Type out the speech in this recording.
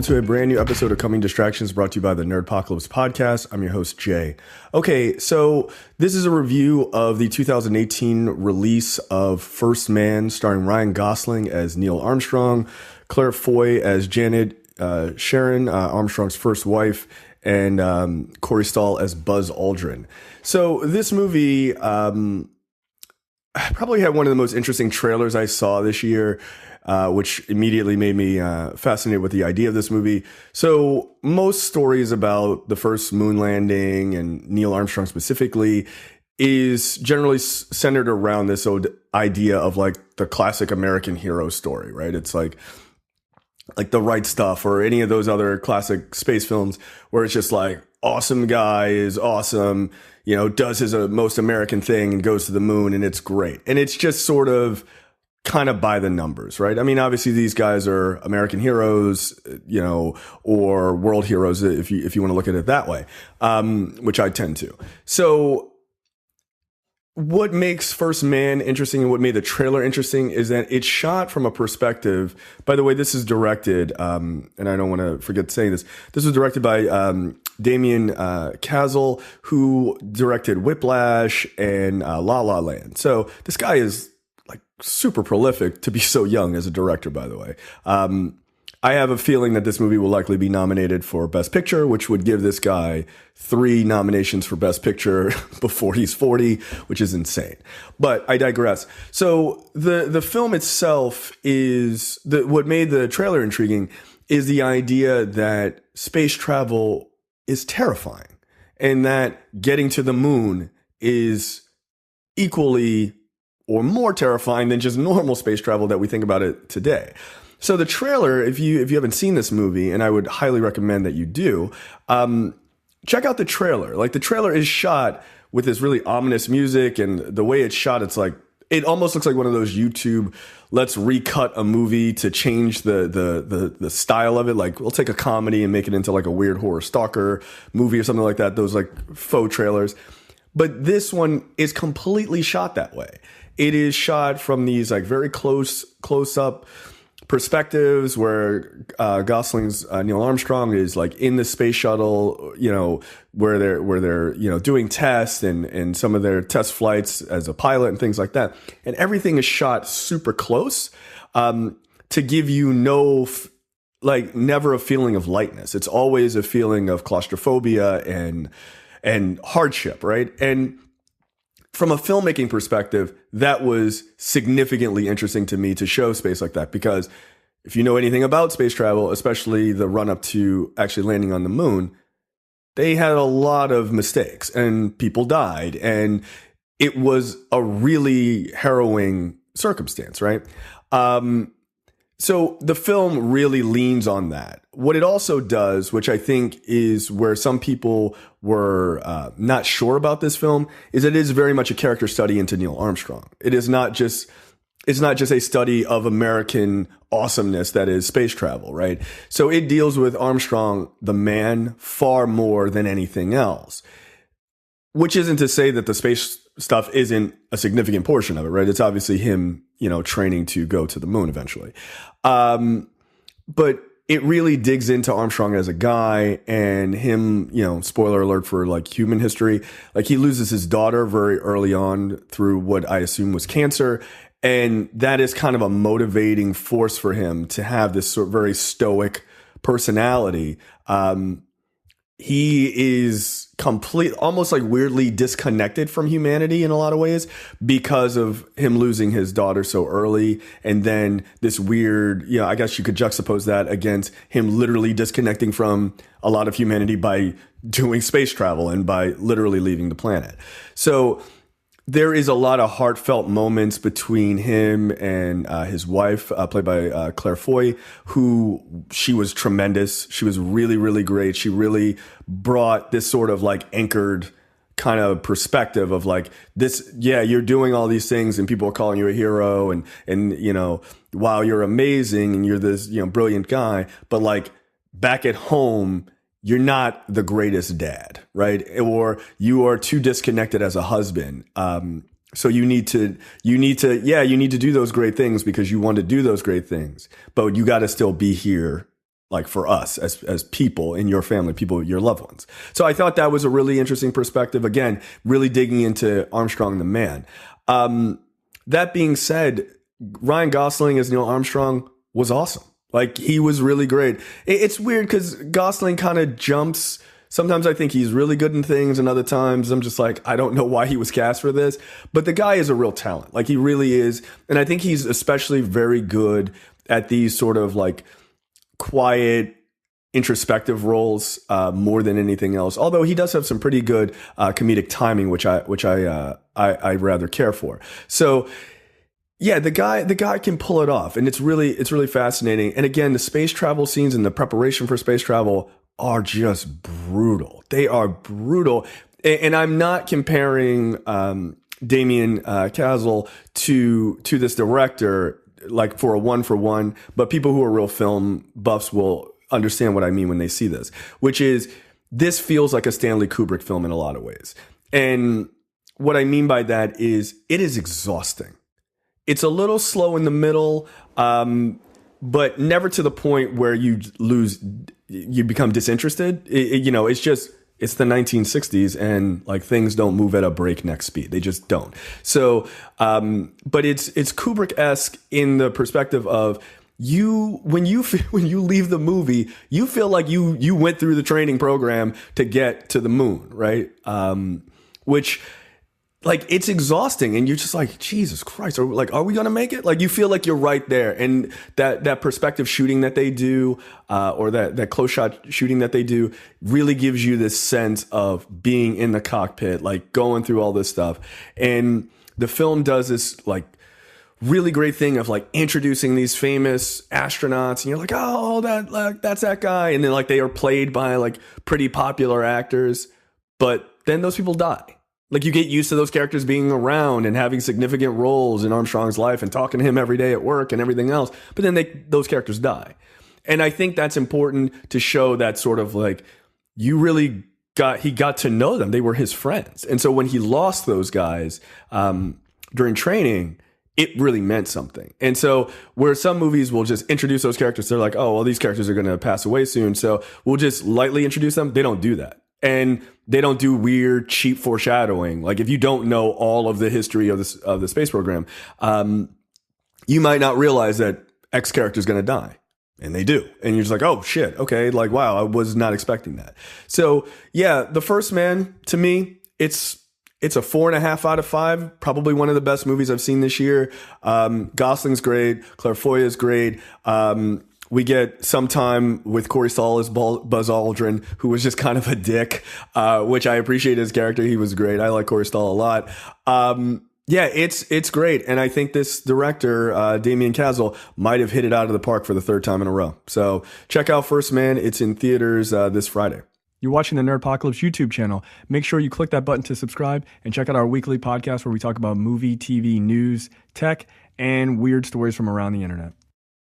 welcome to a brand new episode of Coming Distractions brought to you by the Nerdpocalypse podcast. I'm your host, Jay. Okay, so this is a review of the 2018 release of First Man, starring Ryan Gosling as Neil Armstrong, Claire Foy as Janet, Shearon, Armstrong's first wife, and Corey Stoll as Buzz Aldrin. So this movie probably had one of the most interesting trailers I saw this year. Which immediately made me fascinated with the idea of this movie. So most stories about the first moon landing and Neil Armstrong specifically is generally centered around this old idea of like the classic American hero story, right? It's like The Right Stuff or any of those other classic space films where it's just like awesome guy is awesome, you know, does his most American thing and goes to the moon and it's great. And it's just sort of kind of by the numbers, right? I mean, obviously these guys are American heroes, you know, or world heroes if you want to look at it that way, which I tend to. So what makes First Man interesting and what made the trailer interesting is that it's shot from a perspective. By the way, this is directed, and I don't want to forget saying this. This was directed by Damien Chazelle, who directed Whiplash and La La Land. So this guy is like super prolific to be so young as a director, by the way. I have a feeling that this movie will likely be nominated for Best Picture, which would give this guy 3 nominations for Best Picture before he's 40, which is insane. But I digress. So the film itself is what made the trailer intriguing is the idea that space travel is terrifying and that getting to the moon is equally or more terrifying than just normal space travel that we think about it today. So the trailer, if you haven't seen this movie, and I would highly recommend that you do, check out the trailer. Like the trailer is shot with this really ominous music, and the way it's shot, it's like it almost looks like one of those YouTube let's recut a movie to change the style of it. Like we'll take a comedy and make it into like a weird horror stalker movie or something like that. Those like faux trailers. But this one is completely shot that way. It is shot from these like very close up perspectives where Gosling's Neil Armstrong is like in the space shuttle, you know, where they're you know doing tests and some of their test flights as a pilot and things like that, and everything is shot super close to give you never a feeling of lightness. It's always a feeling of claustrophobia and hardship, right? And from a filmmaking perspective, that was significantly interesting to me to show space like that, because if you know anything about space travel, especially the run up to actually landing on the moon, they had a lot of mistakes and people died. And it was a really harrowing circumstance, right? So the film really leans on that. What it also does, which I think is where some people were not sure about this film, is it is very much a character study into Neil Armstrong. It's not just a study of American awesomeness that is space travel, right? So it deals with Armstrong, the man, far more than anything else. Which isn't to say that the space stuff isn't a significant portion of it, right? It's obviously him, you know, training to go to the moon eventually. But it really digs into Armstrong as a guy and him, you know, spoiler alert for like human history. Like he loses his daughter very early on through what I assume was cancer. And that is kind of a motivating force for him to have this sort of very stoic personality. He is almost like weirdly disconnected from humanity in a lot of ways because of him losing his daughter so early. And then this weird, you know, I guess you could juxtapose that against him literally disconnecting from a lot of humanity by doing space travel and by literally leaving the planet. So there is a lot of heartfelt moments between him and his wife, played by Claire Foy, who she was tremendous. She was really, really great. She really brought this sort of like anchored kind of perspective of like this, yeah, you're doing all these things and people are calling you a hero and, you know, wow, you're amazing and you're this, you know, brilliant guy. But like back at home, you're not the greatest dad, right? Or you are too disconnected as a husband. So you need to do those great things because you want to do those great things, but you got to still be here like for us as people in your family, people, your loved ones. So I thought that was a really interesting perspective. Again, really digging into Armstrong the man. That being said, Ryan Gosling as Neil Armstrong was awesome. Like, he was really great. It's weird because Gosling kind of jumps. Sometimes I think he's really good in things, and other times I'm just like, I don't know why he was cast for this. But the guy is a real talent. Like, he really is. And I think he's especially very good at these sort of like quiet, introspective roles more than anything else. Although he does have some pretty good comedic timing, which I rather care for. So yeah, the guy can pull it off, and it's really fascinating. And again, the space travel scenes and the preparation for space travel are just brutal. They are brutal, and I'm not comparing Damien Chazelle to this director like for a one-for-one, but people who are real film buffs will understand what I mean when they see this, which is this feels like a Stanley Kubrick film in a lot of ways. And what I mean by that is it is exhausting. It's a little slow in the middle, but never to the point where you become disinterested. It's the 1960s, and like things don't move at a breakneck speed. They just don't. So, but it's Kubrick-esque in the perspective of when you leave the movie, you feel like you went through the training program to get to the moon, right? Which, like, it's exhausting, and you're just like, Jesus Christ, are we gonna make it? Like, you feel like you're right there, and that perspective shooting that they do, or that close shot shooting that they do, really gives you this sense of being in the cockpit, like going through all this stuff. And the film does this like really great thing of like introducing these famous astronauts, and you're like, oh, that's that guy, and then like they are played by like pretty popular actors, but then those people die. Like, you get used to those characters being around and having significant roles in Armstrong's life and talking to him every day at work and everything else. But then those characters die. And I think that's important to show that sort of like, he got to know them. They were his friends. And so when he lost those guys during training, it really meant something. And so where some movies will just introduce those characters, they're like, oh, well, these characters are going to pass away soon, so we'll just lightly introduce them. They don't do that. And they don't do weird, cheap foreshadowing. Like, if you don't know all of the history of the space program, you might not realize that X character is going to die. And they do. And you're just like, oh, shit. Okay. Like, wow, I was not expecting that. So, yeah, The First Man, to me, it's a 4.5 out of 5. Probably one of the best movies I've seen this year. Gosling's great. Claire Foy is great. We get some time with Corey Stoll as Buzz Aldrin, who was just kind of a dick, which I appreciate his character. He was great. I like Corey Stoll a lot. Yeah, it's great. And I think this director, Damien Chazelle, might have hit it out of the park for the third time in a row. So check out First Man. It's in theaters this Friday. You're watching the Nerdpocalypse YouTube channel. Make sure you click that button to subscribe and check out our weekly podcast where we talk about movie, TV, news, tech, and weird stories from around the internet.